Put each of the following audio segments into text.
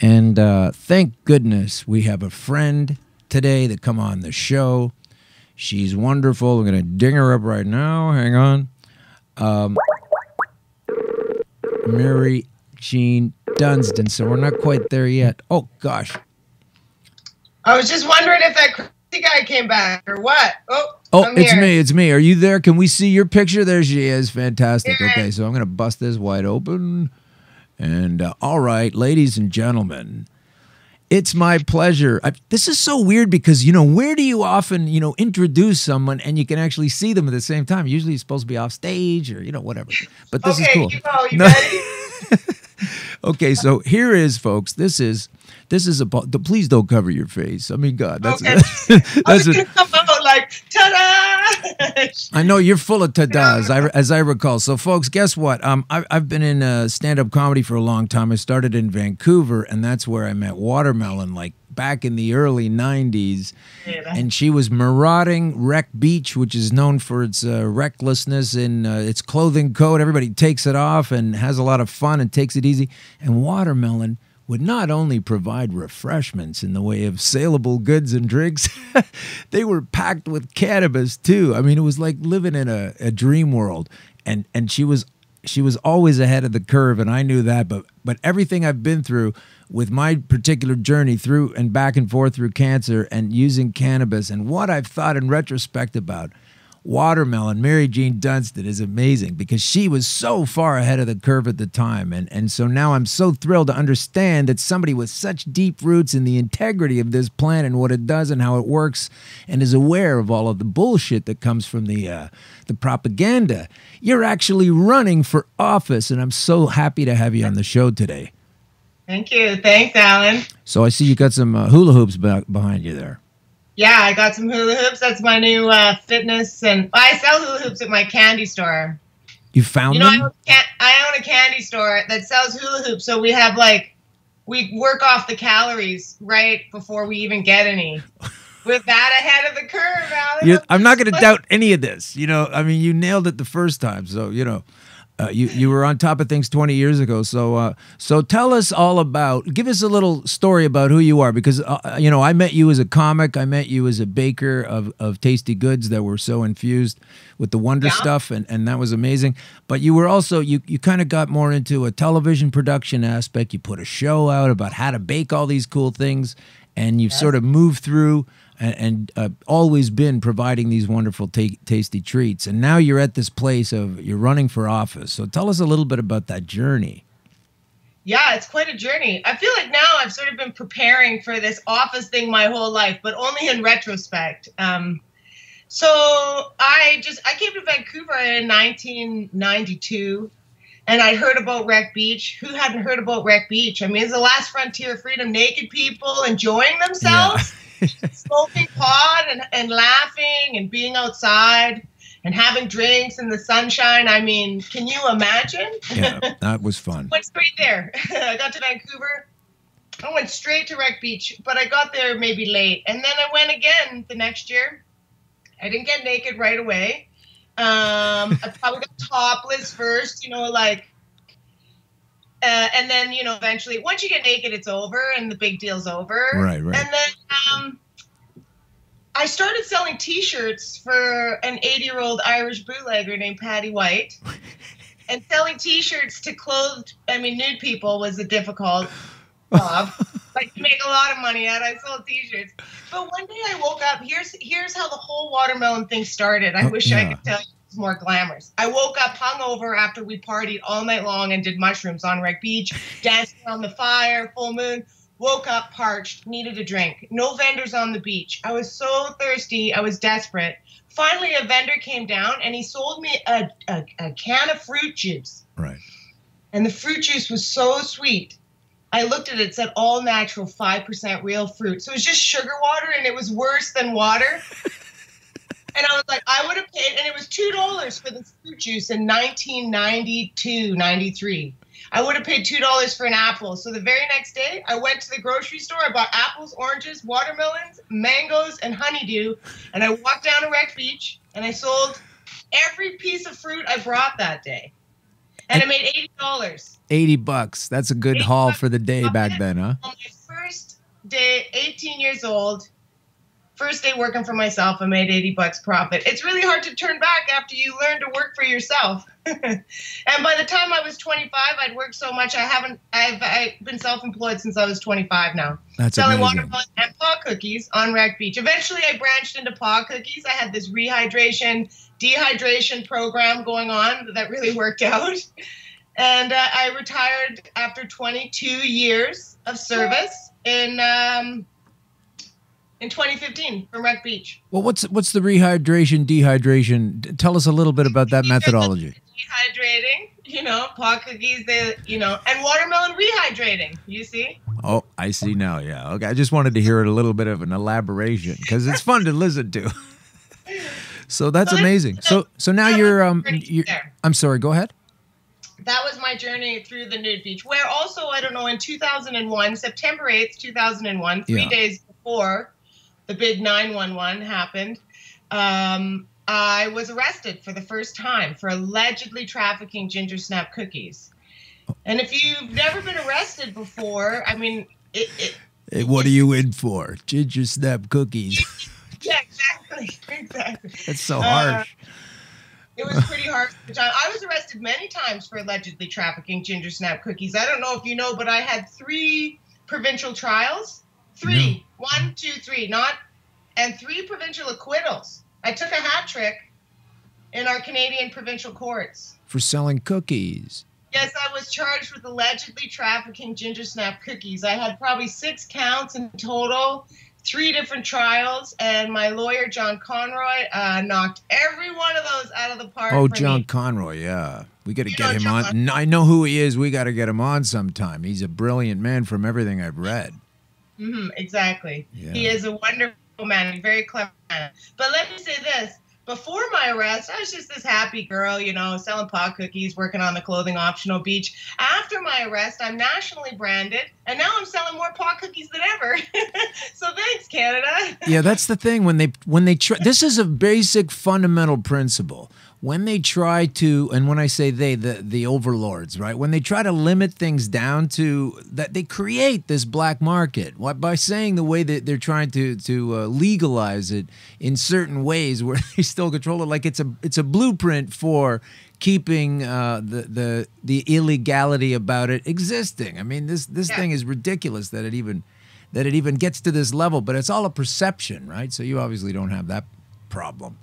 And thank goodness we have a friend today that come on the show. She's wonderful. We're going to ding her up right now. Hang on. Mary Jean Dunsdon. So we're not quite there yet. Oh, gosh. I was just wondering if that crazy guy came back or what. Oh, it's me. It's me. Are you there? Can we see your picture? There she is. Fantastic. Okay, so I'm going to bust this wide open. And all right, ladies and gentlemen, it's my pleasure. This is so weird because, where do you often, introduce someone and you can actually see them at the same time? Usually you're supposed to be off stage or, whatever. But this is cool. You ready? Okay, so here is, folks. This is please don't cover your face. I mean, God, that's okay. That's gonna come out like ta-da. I know you're full of ta-das, as I recall. So, folks, guess what? I've been in stand-up comedy for a long time. I started in Vancouver, and that's where I met Watermelon, like back in the early '90s. And she was marauding Wreck Beach, which is known for its recklessness in its clothing code. Everybody takes it off and has a lot of fun and takes it easy. And Watermelon would not only provide refreshments in the way of saleable goods and drinks, they were packed with cannabis too. I mean, it was like living in a dream world. And she was always ahead of the curve, and I knew that. But everything I've been through with my particular journey through and back and forth through cancer and using cannabis, and what I've thought in retrospect about Watermelon, Mary Jean Dunsdon, is amazing because she was so far ahead of the curve at the time. And so now I'm so thrilled to understand that somebody with such deep roots in the integrity of this plant and what it does and how it works and is aware of all of the bullshit that comes from the propaganda. You're actually running for office, and I'm so happy to have you on the show today. Thank you. Thanks, Alan. So I see you got some hula hoops behind you there. Yeah, I got some hula hoops. That's my new fitness, and I sell hula hoops at my candy store. You found them? I own a candy store that sells hula hoops, so we have we work off the calories right before we even get any. With that ahead of the curve, Alan. I'm not going to doubt any of this. I mean, you nailed it the first time, so you were on top of things 20 years ago. So tell us all give us a little story about who you are, because I met you as a comic. I met you as a baker of tasty goods that were so infused with the wonder stuff, and that was amazing. But you were also you kind of got more into a television production aspect. You put a show out about how to bake all these cool things, and you've sort of moved through and always been providing these wonderful tasty treats. And now you're at this place you're running for office. So tell us a little bit about that journey. Yeah, it's quite a journey. I feel like now I've sort of been preparing for this office thing my whole life, but only in retrospect. So I came to Vancouver in 1992. And I heard about Wreck Beach. Who hadn't heard about Wreck Beach? I mean, it's the last frontier of freedom. Naked people enjoying themselves. Yeah. Smoking pot and laughing and being outside and having drinks in the sunshine. I mean, can you imagine? Yeah, that was fun. Went straight there. I got to Vancouver. I went straight to Wreck Beach, but I got there maybe late. And then I went again the next year. I didn't get naked right away. I probably got topless first, and then, eventually, once you get naked, it's over, and the big deal's over. Right. And then I started selling T-shirts for an 80-year-old Irish bootlegger named Patty White. And selling T-shirts to nude people was a difficult job. You make a lot of money at it. I sold T-shirts. But one day I woke up. Here's how the whole watermelon thing started. I wish I could tell you. More glamorous. I woke up hungover after we partied all night long and did mushrooms on Wreck Beach, dancing on the fire, full moon. Woke up parched, needed a drink. No vendors on the beach. I was so thirsty. I was desperate. Finally, a vendor came down and he sold me a can of fruit juice. Right. And the fruit juice was so sweet. I looked at it, it said all natural, 5% real fruit. So it was just sugar water, and it was worse than water. And I was like, I would have paid, and it was $2 for the fruit juice in 1992, 93. I would have paid $2 for an apple. So the very next day, I went to the grocery store. I bought apples, oranges, watermelons, mangoes, and honeydew. And I walked down to Wreck Beach, and I sold every piece of fruit I brought that day. And I made $80. $80. That's a good haul for the day back then, huh? On my first day, 18 years old, first day working for myself, I made $80 profit. It's really hard to turn back after you learn to work for yourself. And by the time I was 25, I'd worked so much. I've been self-employed since I was 25 now. That's selling amazing. watermelon and paw cookies on Wreck Beach. Eventually, I branched into paw cookies. I had this rehydration, dehydration program going on that really worked out. And I retired after 22 years of service in 2015 from Wreck Beach. Well, what's the rehydration, dehydration? Tell us a little bit about that methodology. Dehydrating, paw cookies, and watermelon rehydrating, you see? Oh, I see now, yeah. Okay, I just wanted to hear a little bit of an elaboration because it's fun to listen to. So that's amazing. So now you're I'm sorry, go ahead. That was my journey through the nude beach, where also, I don't know, in 2001, September 8th, 2001, 3 days before the big 911 happened, I was arrested for the first time for allegedly trafficking ginger snap cookies. And if you've never been arrested before, I mean, hey, what are you in for? Ginger snap cookies. Yeah, exactly. That's so harsh. It was pretty harsh. I was arrested many times for allegedly trafficking ginger snap cookies. I don't know if you know, but I had 3 provincial trials. 3. No. 1, 2, 3. And 3 provincial acquittals. I took a hat trick in our Canadian provincial courts. For selling cookies. Yes, I was charged with allegedly trafficking ginger snap cookies. I had probably 6 counts in total, 3 different trials, and my lawyer, John Conroy, knocked every one of those out of the park. Oh, John Conroy, yeah. We got to get him on. I know who he is. We got to get him on sometime. He's a brilliant man from everything I've read. Exactly. Yeah. He is a wonderful man, a very clever man. But let me say this. Before my arrest, I was just this happy girl, selling pot cookies, working on the clothing optional beach. After my arrest, I'm nationally branded, and now I'm selling more pot cookies than ever. So thanks, Canada. Yeah, that's the thing. When they try, this is a basic fundamental principle. When they try to, and when I say the overlords, right? When they try to limit things down to that, they create this black market by saying the way that they're trying to legalize it in certain ways where they still control it. Like it's a blueprint for keeping the illegality about it existing. I mean, this thing is ridiculous that it even gets to this level. But it's all a perception, right? So you obviously don't have that problem.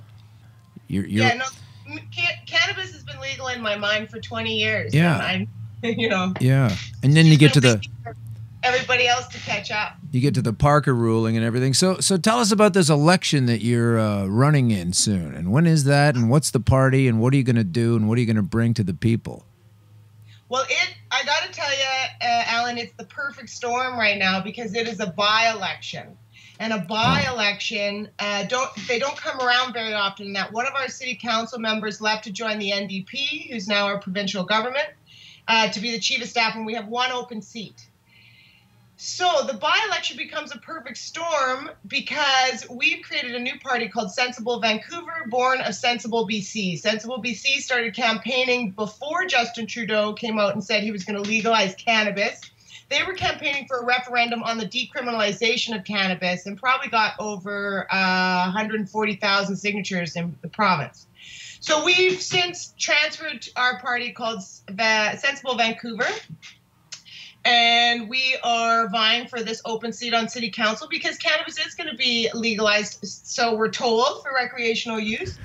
Cannabis has been legal in my mind for 20 years. Yeah. And Yeah. And then you get to everybody else to catch up. You get to the Parker ruling and everything. So tell us about this election that you're running in soon. And when is that? And what's the party? And what are you going to do? And what are you going to bring to the people? Well, I got to tell you, Alan, it's the perfect storm right now because it is a by-election. And a by-election, they don't come around very often. That one of our city council members left to join the NDP, who's now our provincial government, to be the chief of staff, and we have 1 open seat. So the by-election becomes a perfect storm because we've created a new party called Sensible Vancouver, born of Sensible BC. Sensible BC started campaigning before Justin Trudeau came out and said he was going to legalize cannabis. They were campaigning for a referendum on the decriminalization of cannabis and probably got over 140,000 signatures in the province. So we've since transferred our party called Sensible Vancouver, and we are vying for this open seat on city council because cannabis is going to be legalized, so we're told, for recreational use.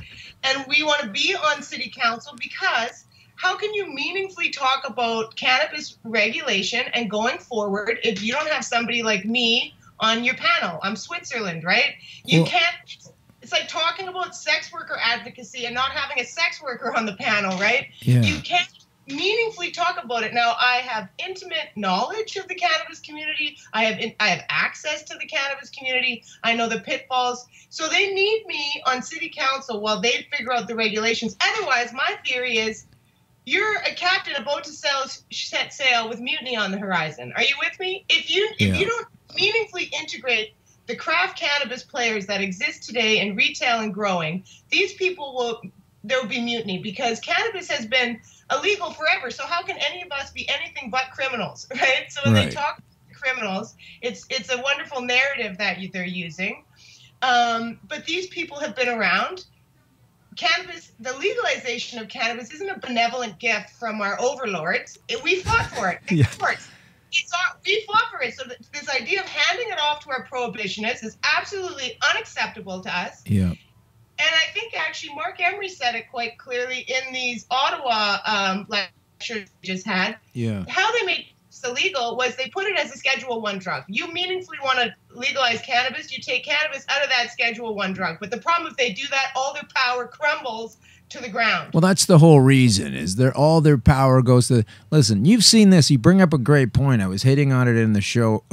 And we want to be on city council because how can you meaningfully talk about cannabis regulation and going forward if you don't have somebody like me on your panel? I'm Switzerland, right? You can't. It's like talking about sex worker advocacy and not having a sex worker on the panel, right? Yeah. You can't meaningfully talk about it. Now, I have intimate knowledge of the cannabis community. I have access to the cannabis community. I know the pitfalls. So they need me on city council while they figure out the regulations. Otherwise, my theory is you're a captain about to set sail with mutiny on the horizon. Are you with me? If you don't meaningfully integrate the craft cannabis players that exist today in retail and growing, these people there will be mutiny because cannabis has been illegal forever. So how can any of us be anything but criminals, right? So when they talk about criminals, it's a wonderful narrative that they're using. But these people have been around. Cannabis, the legalization of cannabis isn't a benevolent gift from our overlords. We fought for it. We fought for it. So this idea of handing it off to our prohibitionists is absolutely unacceptable to us. Yeah. And I think actually Mark Emery said it quite clearly in these Ottawa lectures we just had. Yeah. How they made this illegal was they put it as a Schedule I drug. You meaningfully want to legalize cannabis, you take cannabis out of that Schedule I drug. But the problem, if they do that, all their power crumbles to the ground. Well, that's the whole reason, is all their power goes to, listen, you've seen this, you bring up a great point. I was hitting on it in the show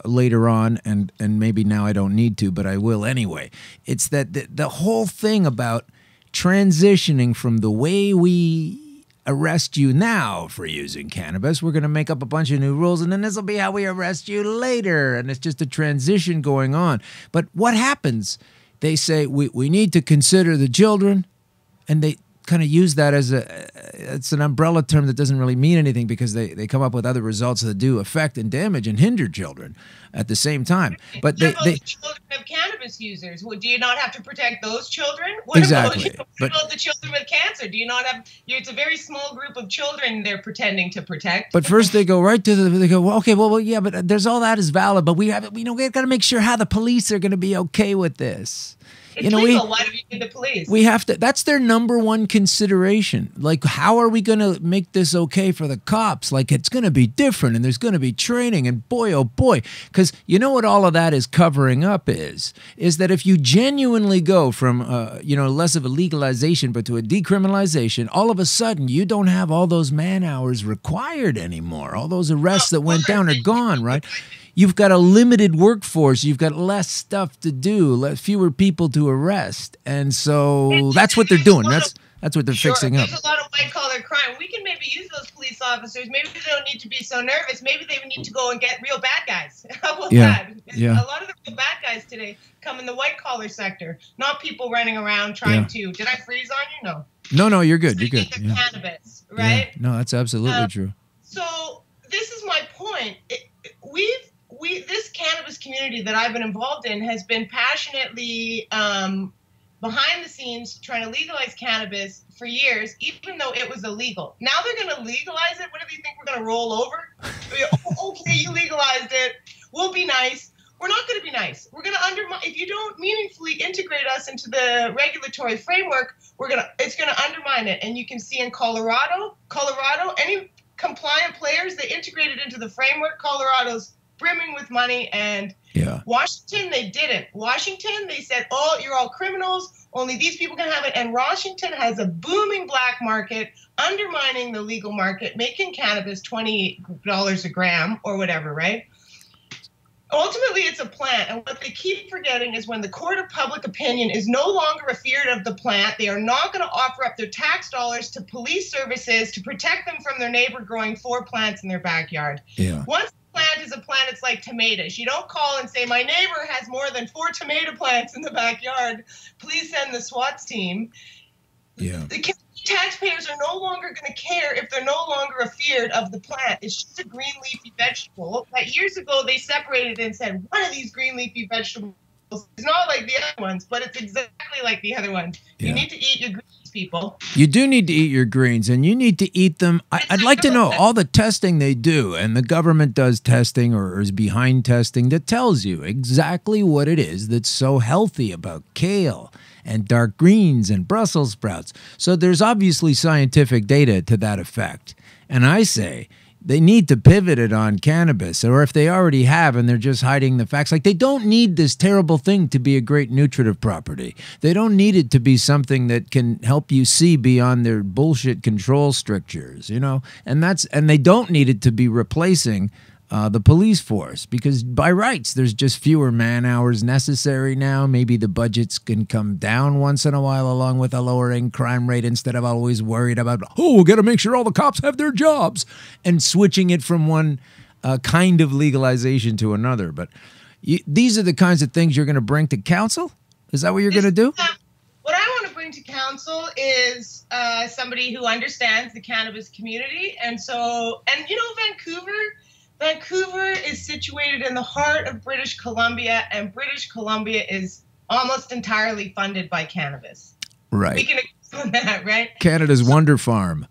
later on, and maybe now I don't need to, but I will anyway. It's that the whole thing about transitioning from the way we arrest you now for using cannabis, we're going to make up a bunch of new rules, and then this will be how we arrest you later, and it's just a transition going on. But what happens? They say, we need to consider the children, and they kind of use that as it's an umbrella term that doesn't really mean anything, because they come up with other results that do affect and damage and hinder children at the same time. But the children of cannabis users, do you not have to protect those children? What exactly. What about the children with cancer? Do you not have? It's a very small group of children they're pretending to protect. But first they go right to they go, well, okay, well, yeah, but there's all that is valid, but we've got to make sure how the police are going to be okay with this. It's legal. Why do we need the police? We have to. That's their number one consideration. Like, how are we going to make this okay for the cops? Like, it's going to be different, and there's going to be training, and boy, oh boy, because you know what all of that is covering up is that if you genuinely go from less of a legalization but to a decriminalization, all of a sudden you don't have all those man hours required anymore. All those arrests that went down are gone, right? You've got a limited workforce. You've got less stuff to do, fewer people to arrest, and so that's what they're doing. That's what they're fixing up. There's a lot of white-collar crime. We can maybe use those police officers. Maybe they don't need to be so nervous. Maybe they need to go and get real bad guys. How about that? Yeah. A lot of the real bad guys today come in the white-collar sector, not people running around trying to. Did I freeze on you? No, you're good. You're good. Yeah. Cannabis, right? Yeah. No, that's absolutely true. So this is my point. This cannabis community that I've been involved in has been passionately behind the scenes trying to legalize cannabis for years, even though it was illegal. Now they're going to legalize it. What do you think we're going to roll over? Okay, you legalized it. We'll be nice. We're not going to be nice. We're going to undermine. If you don't meaningfully integrate us into the regulatory framework, it's going to undermine it. And you can see in Colorado, any compliant players, they integrated into the framework. Colorado's brimming with money, and Washington, they didn't. Washington, they said, oh, you're all criminals, only these people can have it. And Washington has a booming black market, undermining the legal market, making cannabis $20 a gram or whatever, right? Ultimately, it's a plant, and what they keep forgetting is when the court of public opinion is no longer afeard of the plant, they are not going to offer up their tax dollars to police services to protect them from their neighbor growing 4 plants in their backyard. Yeah. Once plant is a plant, it's like tomatoes. You don't call and say, my neighbor has more than 4 tomato plants in the backyard. Please send the SWAT team. Yeah. The taxpayers are no longer going to care if they're no longer afeard of the plant. It's just a green leafy vegetable. Like years ago, they separated and said, one of these green leafy vegetables is not like the other ones, but it's exactly like the other ones. Yeah. You need to eat your greens, people. You do need to eat your greens, and you need to eat them. I'd like to know all the testing they do, and the government does testing or is behind testing that tells you exactly what it is that's so healthy about kale and dark greens and Brussels sprouts. So there's obviously scientific data to that effect. And I say they need to pivot it on cannabis, or if they already have and they're just hiding the facts, like they don't need this terrible thing to be a great nutritive property. They don't need it to be something that can help you see beyond their bullshit control strictures, and they don't need it to be replacing the police force, because by rights there's just fewer man hours necessary now. Maybe the budgets can come down once in a while along with a lowering crime rate, instead of always worried about, we got to make sure all the cops have their jobs, and switching it from one kind of legalization to another. But these are the kinds of things you're going to bring to council? Is that what you're going to do? What I want to bring coming to council is somebody who understands the cannabis community. And you know, Vancouver is situated in the heart of British Columbia, and British Columbia is almost entirely funded by cannabis. Right. We can agree on that, right? Canada's Wonder Farm.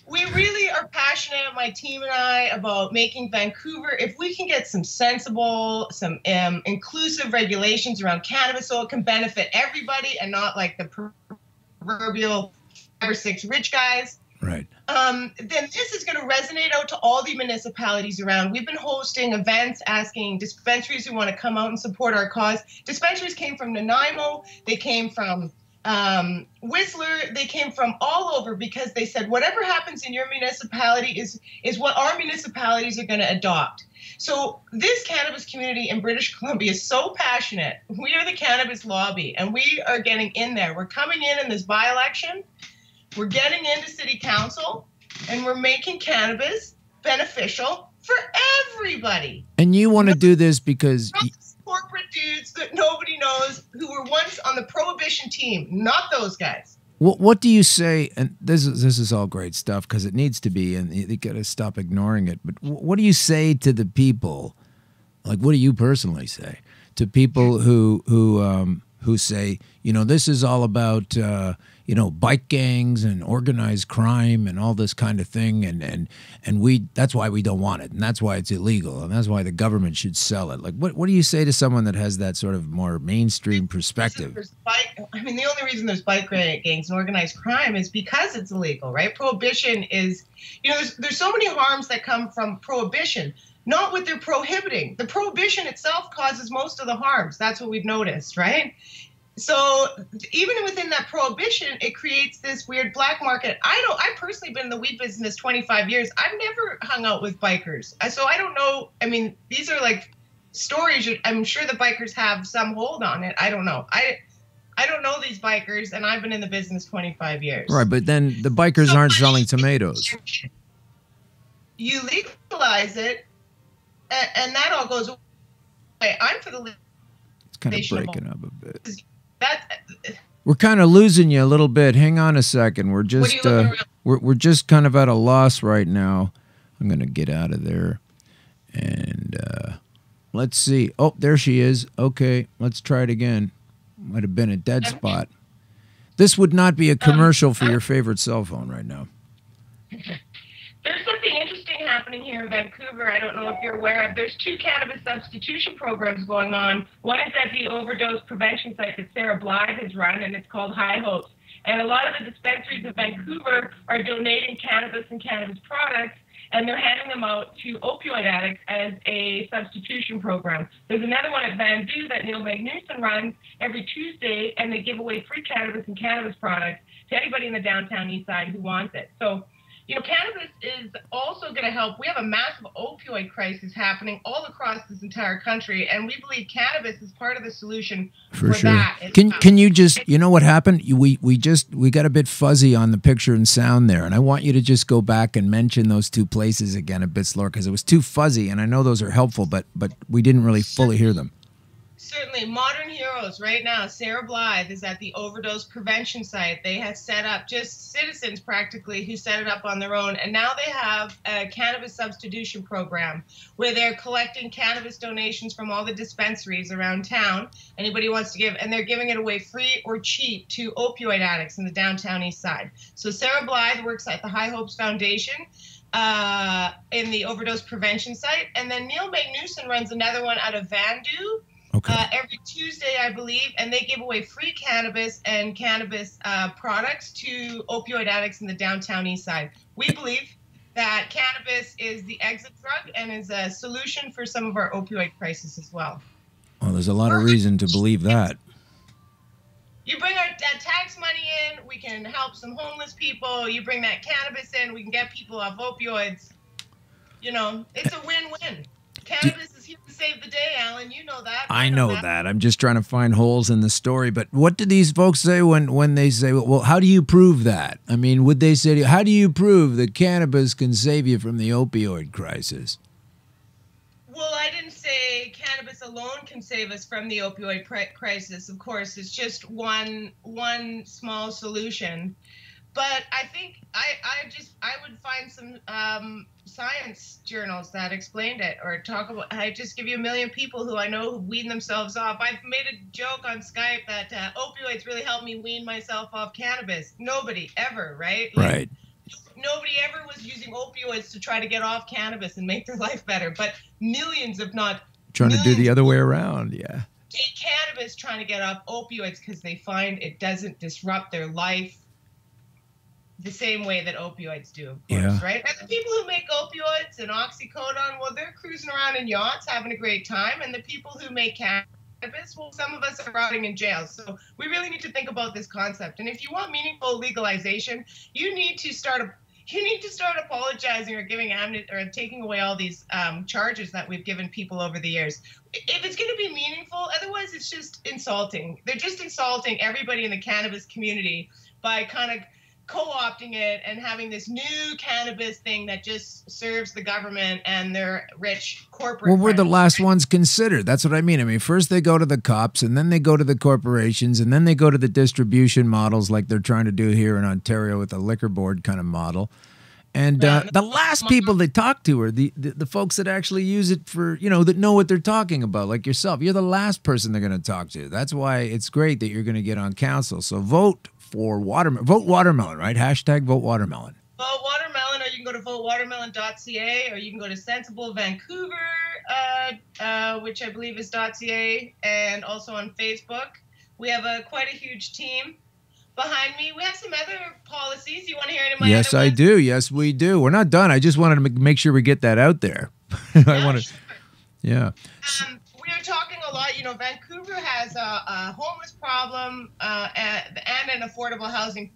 We really are passionate, my team and I, about making Vancouver, if we can get some sensible, some inclusive regulations around cannabis so it can benefit everybody and not like the proverbial 5 or 6 rich guys. Right. Then this is going to resonate out to all the municipalities around. We've been hosting events asking dispensaries who want to come out and support our cause. Dispensaries came from Nanaimo. They came from Whistler. They came from all over because they said whatever happens in your municipality is what our municipalities are going to adopt. So this cannabis community in British Columbia is so passionate. We are the cannabis lobby, and we are getting in there. We're coming in this by-election. We're getting into city council, and we're making cannabis beneficial for everybody. And you want to do this because corporate dudes that nobody knows who were once on the prohibition team, not those guys. What do you say? And this is all great stuff because it needs to be, and you got to stop ignoring it. But what do you say to the people? Like, what do you personally say to people who say, you know, this is all about you know, bike gangs and organized crime and all this kind of thing, and that's why we don't want it, and that's why it's illegal, and that's why the government should sell it. Like, what do you say to someone that has that sort of more mainstream perspective? I mean, the only reason there's bike gangs and organized crime is because it's illegal, right? Prohibition is, you know, there's so many harms that come from prohibition, not what they're prohibiting. The prohibition itself causes most of the harms. That's what we've noticed, right? So even within that prohibition, it creates this weird black market. I've personally been in the weed business 25 years. I've never hung out with bikers. So I don't know. I mean, these are like stories. I'm sure the bikers have some hold on it. I don't know. I don't know these bikers, and I've been in the business 25 years. Right, but then the bikers aren't selling tomatoes. You legalize it, and that all goes away. I'm for the It's kind of breaking up a bit. That's, we're kind of losing you a little bit. Hang on a second. We're just we're just kind of at a loss right now. I'm gonna get out of there, and let's see. Oh, there she is. Okay, let's try it again. Might have been a dead spot. This would not be a commercial for your favorite cell phone right now. There's something interesting happening here in Vancouver. I don't know if you're aware of. There's 2 cannabis substitution programs going on. One is at the overdose prevention site that Sarah Blythe has run, and it's called High Hopes. And a lot of the dispensaries in Vancouver are donating cannabis and cannabis products, and they're handing them out to opioid addicts as a substitution program. There's another one at Vancouver that Neil Magnuson runs every Tuesday, and they give away free cannabis and cannabis products to anybody in the downtown east side who wants it. So, you know, cannabis is also going to help. We have a massive opioid crisis happening all across this entire country, and we believe cannabis is part of the solution for sure. that. Can you just, you know what happened? We got a bit fuzzy on the picture and sound there, and I want you to just go back and mention those 2 places again a bit slower because it was too fuzzy, and I know those are helpful, but we didn't really fully hear them. Certainly. Modern heroes right now. Sarah Blythe is at the overdose prevention site. They have set up, just citizens practically who set it up on their own. And now they have a cannabis substitution program where they're collecting cannabis donations from all the dispensaries around town. Anybody wants to give, and they're giving it away free or cheap to opioid addicts in the downtown east side. So Sarah Blythe works at the High Hopes Foundation in the overdose prevention site. And then Neil Magnuson runs another one out of Vandu. Okay. Every Tuesday, I believe, and they give away free cannabis and cannabis products to opioid addicts in the downtown east side. We believe that cannabis is the exit drug and is a solution for some of our opioid crisis as well. Well, there's a lot of reason to believe that. You bring our tax money in, we can help some homeless people. You bring that cannabis in, we can get people off opioids. You know, it's a win-win. Cannabis is here to save the day, Alan. You know that. I know that. I'm just trying to find holes in the story. But what do these folks say when they say, well, how do you prove that? I mean, would they say, how do you prove that cannabis can save you from the opioid crisis? Well, I didn't say cannabis alone can save us from the opioid crisis. Of course, it's just one small solution. But I think I would find some science journals that explained it, or talk about. I just give you a million people who I know who wean themselves off. I've made a joke on Skype that opioids really helped me wean myself off cannabis. Nobody ever, right? Right. Nobody ever was using opioids to try to get off cannabis and make their life better. But millions, if not trying to do the other way around. Yeah. Take cannabis trying to get off opioids because they find it doesn't disrupt their life the same way that opioids do, of course, right? And the people who make opioids and oxycodone, well, they're cruising around in yachts having a great time. And the people who make cannabis, well, some of us are rotting in jail. So we really need to think about this concept. And if you want meaningful legalization, you need to start apologizing or giving amnesty or taking away all these charges that we've given people over the years. If it's going to be meaningful, otherwise it's just insulting. They're just insulting everybody in the cannabis community by kind of co-opting it and having this new cannabis thing that just serves the government and their rich corporate Well, we're the friends. last ones considered. That's what I mean. I mean, first they go to the cops, and then they go to the corporations, and then they go to the distribution models like they're trying to do here in Ontario with the liquor board kind of model. And the last people they talk to are the folks that actually use it for, that know what they're talking about, like yourself. You're the last person they're going to talk to. That's why it's great that you're going to get on council. So vote for vote watermelon, right? Hashtag vote watermelon. Vote watermelon, or you can go to votewatermelon.ca, or you can go to Sensible Vancouver, which I believe is .ca, and also on Facebook. We have quite a huge team behind me. We have some other policies. You want to hear any of my Yes, other I ones? do. Yes, we do. We're not done. I just wanted to make sure we get that out there. Sure. Yeah. We are talking a lot. Vancouver has a homeless problem and an affordable housing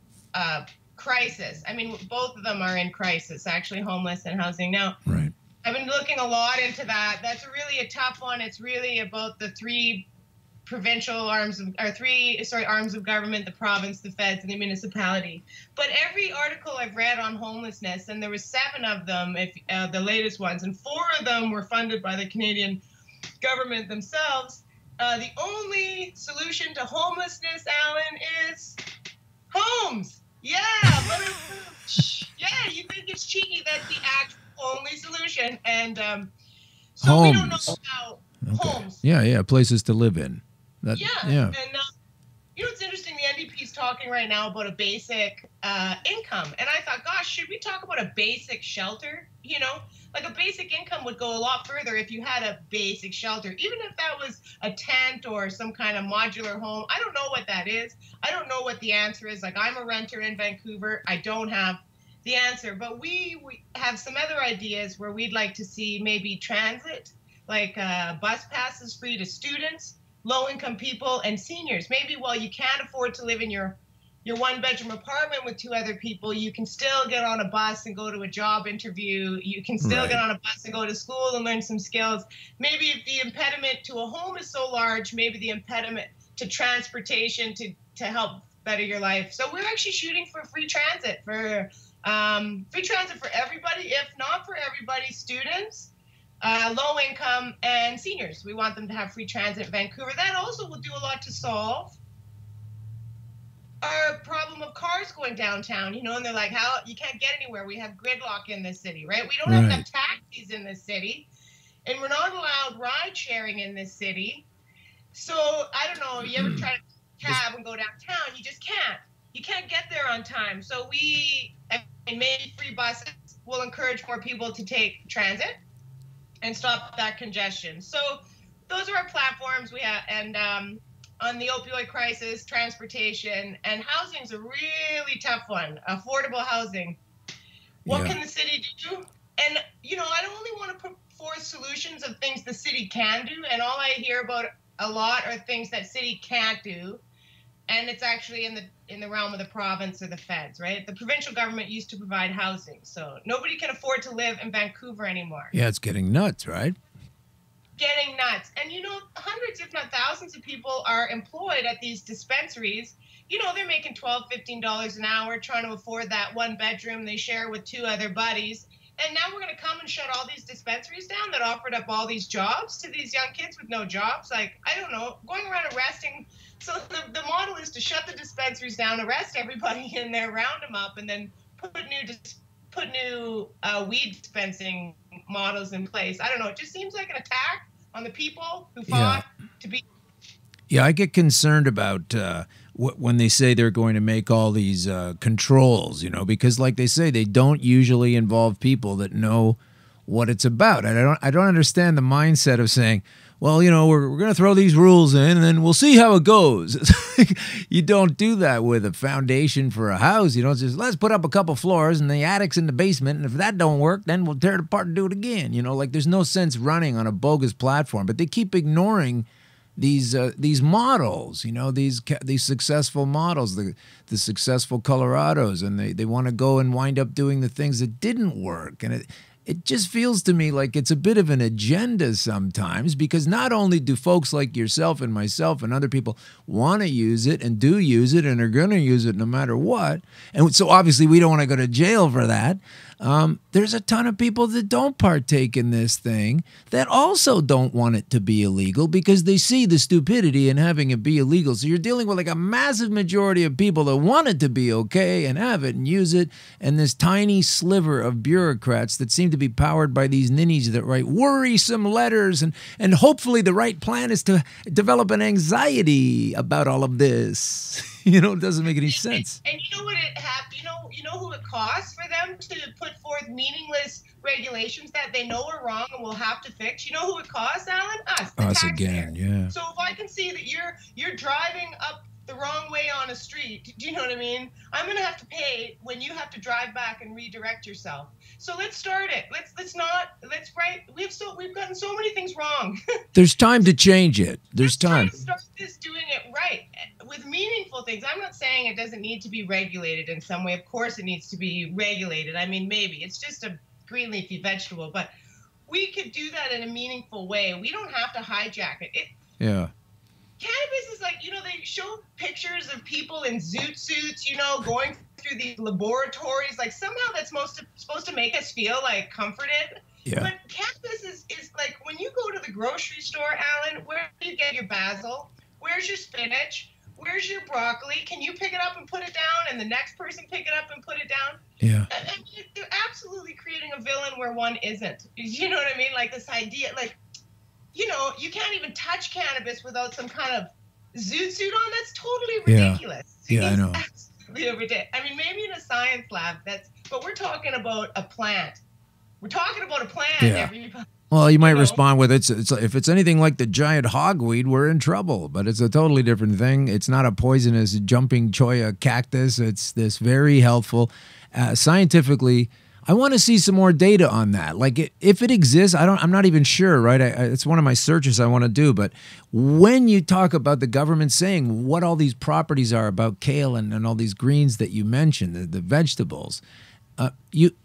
crisis. I mean, both of them are in crisis, actually, homeless and housing. Now, Right. I've been looking a lot into that. That's really a tough one. It's really about the three arms of government: the province, the feds, and the municipality. But every article I've read on homelessness, and there were 7 of them, the latest ones, and 4 of them were funded by the Canadian government themselves. The only solution to homelessness, Alan, is homes. Yeah, but yeah, you think it's cheeky? That's the actual only solution, and so Homes. we don't know how homes. Yeah, places to live in. And it's interesting. The NDP is talking right now about a basic income, and I thought, gosh, should we talk about a basic shelter? Like a basic income would go a lot further if you had a basic shelter, even if that was a tent or some kind of modular home. I don't know what that is. I don't know what the answer is. Like, I'm a renter in Vancouver. I don't have the answer, but we have some other ideas where we'd like to see maybe transit, like bus passes free to students, low-income people, and seniors. Maybe while you can't afford to live in your 1-bedroom apartment with 2 other people, you can still get on a bus and go to a job interview. You can still get on a bus and go to school and learn some skills. Maybe if the impediment to a home is so large, maybe the impediment to transportation to help better your life. So we're actually shooting for free transit for everybody, if not for everybody, students, low income, and seniors. We want them to have free transit in Vancouver. That also will do a lot to solve our problem of cars going downtown, and they're like, how you can't get anywhere. We have gridlock in this city, right? We don't have enough taxis in this city, and we're not allowed ride sharing in this city. So I don't know, you ever try to cab and go downtown? You just can't. You can't get there on time. So maybe free buses will encourage more people to take transit and stop that congestion. So those are our platforms we have, and on the opioid crisis, transportation, and housing is a really tough one. Affordable housing. What can the city do? And, I don't only want to put forth solutions of things the city can do, and all I hear about a lot are things that city can't do, and it's actually in the realm of the province or the feds, right? The provincial government used to provide housing, so nobody can afford to live in Vancouver anymore. Yeah, it's getting nuts, right? Getting nuts. And hundreds, if not thousands of people are employed at these dispensaries. They're making $12, $15 an hour trying to afford that 1 bedroom they share with 2 other buddies. And now we're going to come and shut all these dispensaries down that offered up all these jobs to these young kids with no jobs. Like, I don't know, going around arresting. So the model is to shut the dispensaries down, arrest everybody in there, round them up, and then put new weed dispensing models in place. I don't know. It just seems like an attack on the people who fought to be. Yeah, I get concerned about when they say they're going to make all these controls, you know, because like they say, they don't usually involve people that know what it's about. And I don't understand the mindset of saying, well, you know, we're going to throw these rules in and then we'll see how it goes. You don't do that with a foundation for a house. You don't just, let's put up a couple floors and the attic's in the basement. And if that don't work, then we'll tear it apart and do it again. You know, like there's no sense running on a bogus platform, but they keep ignoring these models, you know, these successful models, the successful Colorados, and they want to go and wind up doing the things that didn't work. And it just feels to me like it's a bit of an agenda sometimes, because not only do folks like yourself and myself and other people want to use it and do use it and are going to use it no matter what, and so obviously we don't want to go to jail for that. There's a ton of people that don't partake in this thing that also don't want it to be illegal because they see the stupidity in having it be illegal. So you're dealing with like a massive majority of people that want it to be okay and have it and use it, and this tiny sliver of bureaucrats that seem to be powered by these ninnies that write worrisome letters, and hopefully the right plan is to develop an anxiety about all of this. You know, it doesn't make any sense. And you know what it happened? You know who it costs for them to put forth meaningless regulations that they know are wrong and will have to fix? You know who it costs, Alan? Us, the taxpayer. Again, yeah. So if I can see that you're driving up the wrong way on a street, do you know what I mean? I'm going to have to pay when you have to drive back and redirect yourself. So let's start it. We've gotten so many things wrong. There's time to change it. There's time. To start this doing it right with meaningful things. I'm not saying it doesn't need to be regulated in some way. Of course it needs to be regulated. I mean, maybe it's just a green leafy vegetable, but we could do that in a meaningful way. We don't have to hijack it. Yeah. Cannabis is like, you know, they show pictures of people in zoot suits, you know, going through these laboratories. Like somehow that's supposed to make us feel like comforted. Yeah. But cannabis is like when you go to the grocery store, Alan, where do you get your basil? Where's your spinach? Where's your broccoli? Can you pick it up and put it down, and the next person pick it up and put it down? Yeah. I mean, they're absolutely creating a villain where one isn't. You know what I mean? Like this idea, like, you know, you can't even touch cannabis without some kind of zoot suit on. That's totally ridiculous. Yeah, I know. Absolutely ridiculous. I mean, maybe in a science lab, but we're talking about a plant. We're talking about a plant, everybody. Well, you might respond with it's if it's anything like the giant hogweed, we're in trouble. But it's a totally different thing. It's not a poisonous jumping cholla cactus. It's this very helpful, scientifically. I want to see some more data on that. Like if it exists, I'm not even sure, right? It's one of my searches I want to do. But when you talk about the government saying what all these properties are about kale and all these greens that you mentioned, the vegetables,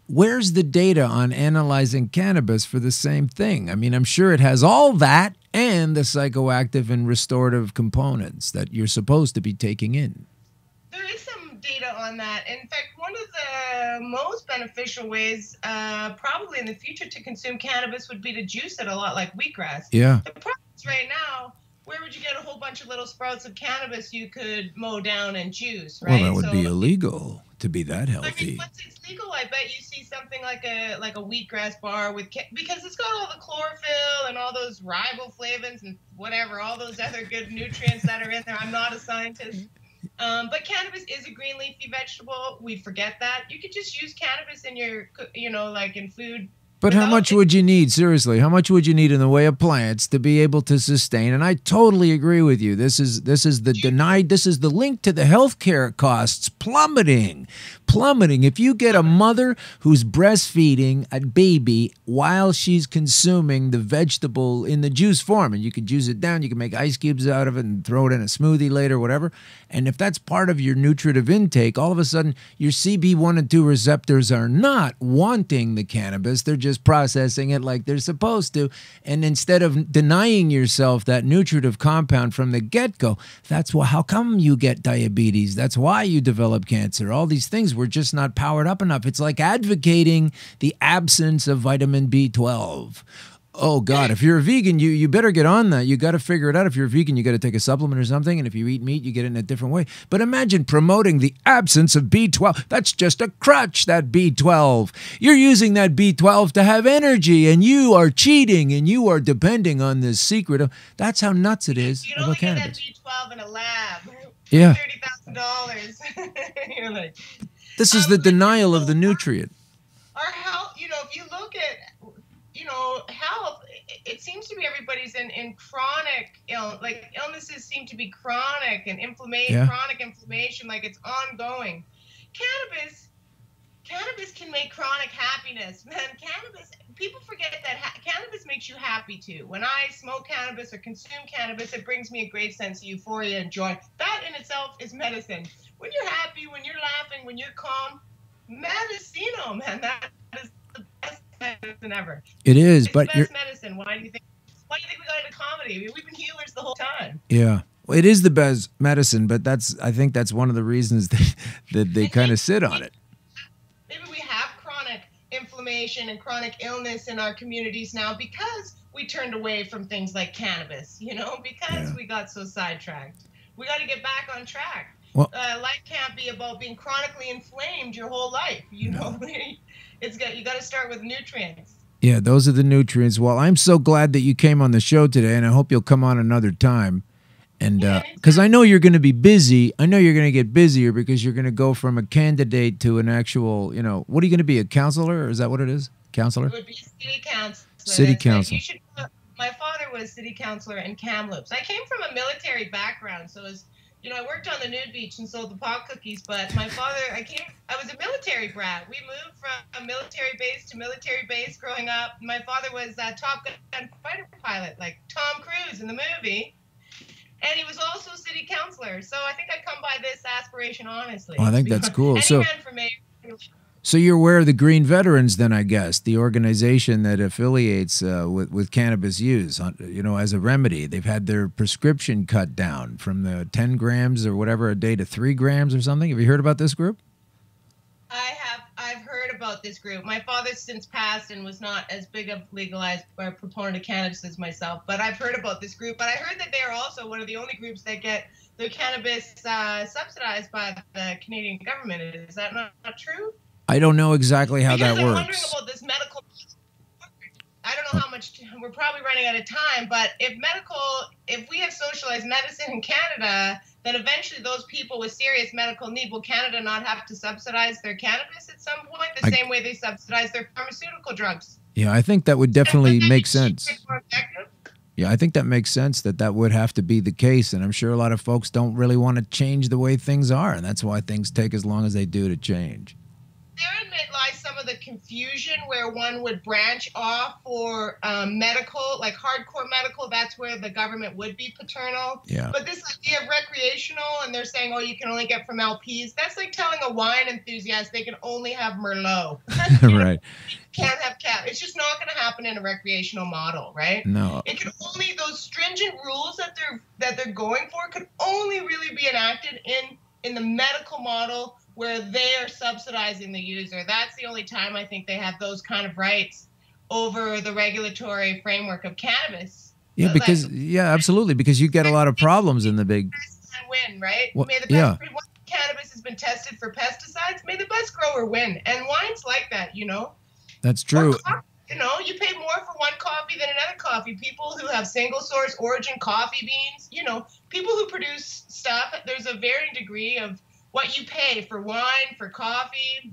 where's the data on analyzing cannabis for the same thing? I mean, I'm sure it has all that and the psychoactive and restorative components that you're supposed to be taking in. There is some data on that. In fact, one of the most beneficial ways, probably in the future, to consume cannabis would be to juice it a lot like wheatgrass. Yeah. The problem is right now, where would you get a whole bunch of little sprouts of cannabis you could mow down and juice, right? Well, that would be illegal to be that healthy. I mean, once it's legal, I bet you see something like a wheatgrass bar because it's got all the chlorophyll and all those riboflavins and whatever, all those other good nutrients that are in there. I'm not a scientist. But cannabis is a green leafy vegetable. We forget that. You could just use cannabis in your, like in food. But how much would you need, seriously? How much would you need in the way of plants to be able to sustain? And I totally agree with you. This is the link to the healthcare costs plummeting. If you get a mother who's breastfeeding a baby while she's consuming the vegetable in the juice form, and you can juice it down, you can make ice cubes out of it and throw it in a smoothie later, whatever. And if that's part of your nutritive intake, all of a sudden your CB1 and 2 receptors are not wanting the cannabis. They're just just processing it like they're supposed to. And instead of denying yourself that nutritive compound from the get-go, that's why, how come you get diabetes? That's why you develop cancer. All these things, we're just not powered up enough. It's like advocating the absence of vitamin B12. Oh God, if you're a vegan, you better get on that. You got to figure it out. If you're a vegan, you got to take a supplement or something. And if you eat meat, you get it in a different way. But imagine promoting the absence of B12. That's just a crutch, that B12. You're using that B12 to have energy, and you are cheating, and you are depending on this secret. That's how nuts it is You about only get cannabis. that B12 in a lab. Yeah. $30,000. You're like, This is the denial of the nutrient. our health, if you look at, health, it seems to be everybody's in chronic, illnesses seem to be chronic and chronic inflammation, like it's ongoing. Cannabis can make chronic happiness. Man, people forget that cannabis makes you happy too. When I smoke cannabis or consume cannabis, it brings me a great sense of euphoria and joy. That in itself is medicine. When you're happy, when you're laughing, when you're calm, medicino, man, that is the best medicine ever. It is, it's but the best medicine. Why do you think we got into comedy? I mean, we've been healers the whole time. Yeah. Well, it is the best medicine, but I think that's one of the reasons that they kind of sit on it. Maybe we have chronic inflammation and chronic illness in our communities now because we turned away from things like cannabis, because we got so sidetracked. We got to get back on track. Well, life can't be about being chronically inflamed your whole life. You got to start with nutrients. Yeah, those are the nutrients. Well, I'm so glad that you came on the show today, and I hope you'll come on another time. And because I know you're going to be busy. I know you're going to get busier because you're going to go from a candidate to an actual, what are you going to be, a counselor? Or is that what it is? Counselor? It would be city councilor. City council. My father was city councilor in Kamloops. I came from a military background, so it was, I worked on the nude beach and sold the pot cookies, but my father, I was a military brat. We moved from a military base to military base growing up. My father was a Top Gun fighter pilot, like Tom Cruise in the movie. And he was also city councilor. So I think I come by this aspiration honestly. Well, I think that's cool. And he ran for mayor. So you're aware of the Green Veterans then, I guess, the organization that affiliates with cannabis use, as a remedy. They've had their prescription cut down from the 10 grams or whatever a day to 3 grams or something. Have you heard about this group? I've heard about this group. My father's since passed and was not as big of legalized or proponent of cannabis as myself, but I've heard about this group. But I heard that they are also one of the only groups that get their cannabis subsidized by the Canadian government. Is that not true? I don't know exactly how that works. I'm wondering about this medical. I don't know how much, we're probably running out of time, but if we have socialized medicine in Canada, then eventually those people with serious medical need, will Canada not have to subsidize their cannabis at some point, the same way they subsidize their pharmaceutical drugs? Yeah, I think that would definitely make sense. Yeah, I think that makes sense that would have to be the case, and I'm sure a lot of folks don't really want to change the way things are, and that's why things take as long as they do to change. Therein lies some of the confusion where one would branch off for medical, like hardcore medical. That's where the government would be paternal. Yeah. But this idea of recreational, and they're saying, you can only get from LPs. That's like telling a wine enthusiast they can only have Merlot. Right. Can't have cap. It's just not going to happen in a recreational model, right? No. It can only, those stringent rules that they're going for could only really be enacted in the medical model, where they are subsidizing the user. That's the only time I think they have those kind of rights over the regulatory framework of cannabis. Yeah, absolutely, because you get a lot of problems in the big. Win, right? Well, may the best, once cannabis has been tested for pesticides, may the best grower win. And wine's like that, That's true. You pay more for one coffee than another coffee. People who have single source origin coffee beans, people who produce stuff, there's a varying degree of what you pay for wine, for coffee,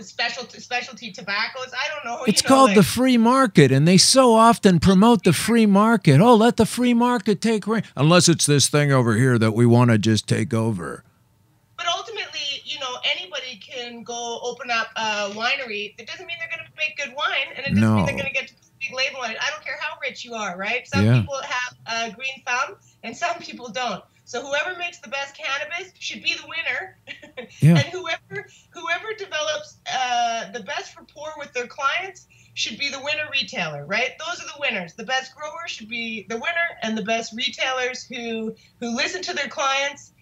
specialty tobaccos. I don't know. It's called the free market, and they so often promote the free market. Oh, let the free market take reign. Unless it's this thing over here that we want to just take over. But ultimately, anybody can go open up a winery. It doesn't mean they're going to make good wine, and it doesn't mean they're going to get a big label on it. I don't care how rich you are, right? Some people have a green thumb, and some people don't. So whoever makes the best cannabis should be the winner. Yeah. And whoever develops the best rapport with their clients should be the winner retailer, right? Those are the winners. The best grower should be the winner, and the best retailers who listen to their clients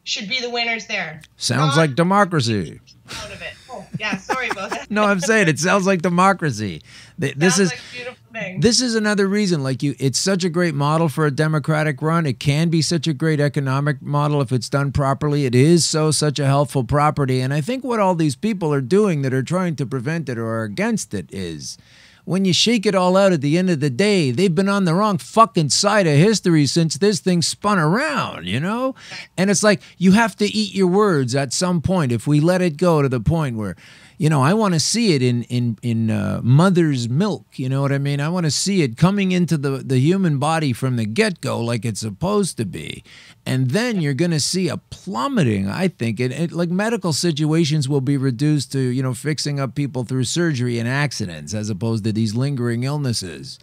should be the winners there. Sounds like democracy. Out of it. Oh, yeah, sorry about that. No, I'm saying it sounds like democracy. This is like a beautiful thing. This is another reason, like it's such a great model for a democratic run. It can be such a great economic model if it's done properly. It is such a helpful property. And I think what all these people are doing that are trying to prevent it or are against it is, when you shake it all out at the end of the day, they've been on the wrong fucking side of history since this thing spun around, you know? And it's like, you have to eat your words at some point. If we let it go to the point where, you know, I want to see it in mother's milk, you know what I mean? I want to see it coming into the human body from the get-go like it's supposed to be. And then you're going to see a plummeting, I think. Like medical situations will be reduced to, you know, fixing up people through surgery and accidents as opposed to these lingering illnesses.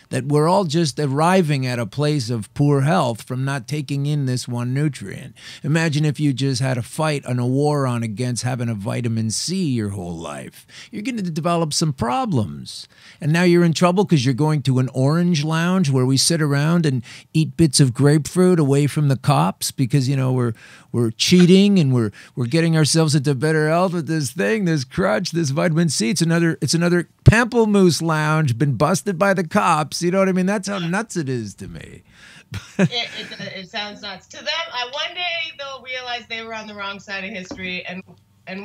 That we're all just arriving at a place of poor health from not taking in this one nutrient. Imagine if you just had a fight and a war on against having a vitamin C your whole life. You're going to develop some problems. And now you're in trouble because you're going to an orange lounge where we sit around and eat bits of grapefruit away from the cops because, you know, we're cheating and we're getting ourselves into better health with this thing, this crutch, this vitamin C. It's another pamplemousse lounge been busted by the cops. You know what I mean? That's how nuts it is to me. It sounds nuts to them. One day they'll realize they were on the wrong side of history, and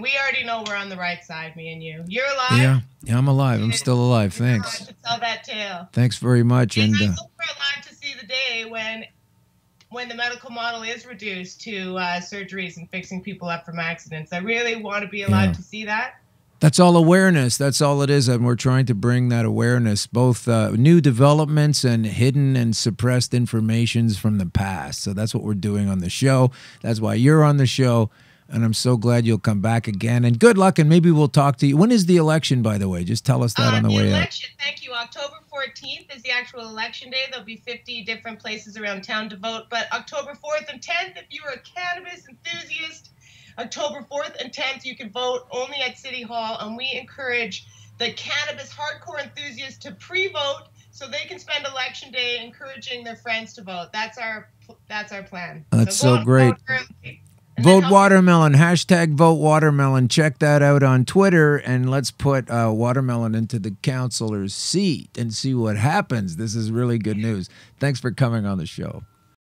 we already know we're on the right side. Me and you. You're alive. Yeah, I'm alive. I'm still alive. Thanks. To tell that tale. Thanks very much. And I hope we're alive to see the day when the medical model is reduced to surgeries and fixing people up from accidents. I really want to be alive to see that. That's all awareness. That's all it is. And we're trying to bring that awareness, both new developments and hidden and suppressed informations from the past. So that's what we're doing on the show. That's why you're on the show. And I'm so glad you'll come back again. And good luck, and maybe we'll talk to you. When is the election, by the way? Just tell us that on the way election, out. Thank you. October 14th is the actual election day. There'll be 50 different places around town to vote. But October 4th and 10th, if you're a cannabis enthusiast, October 4th and 10th, you can vote only at City Hall. And we encourage the cannabis hardcore enthusiasts to pre-vote so they can spend election day encouraging their friends to vote. That's our plan. That's so great. Vote Watermelon, hashtag Vote Watermelon. Check that out on Twitter, and let's put Watermelon into the councilor's seat and see what happens. This is really good news. Thanks for coming on the show.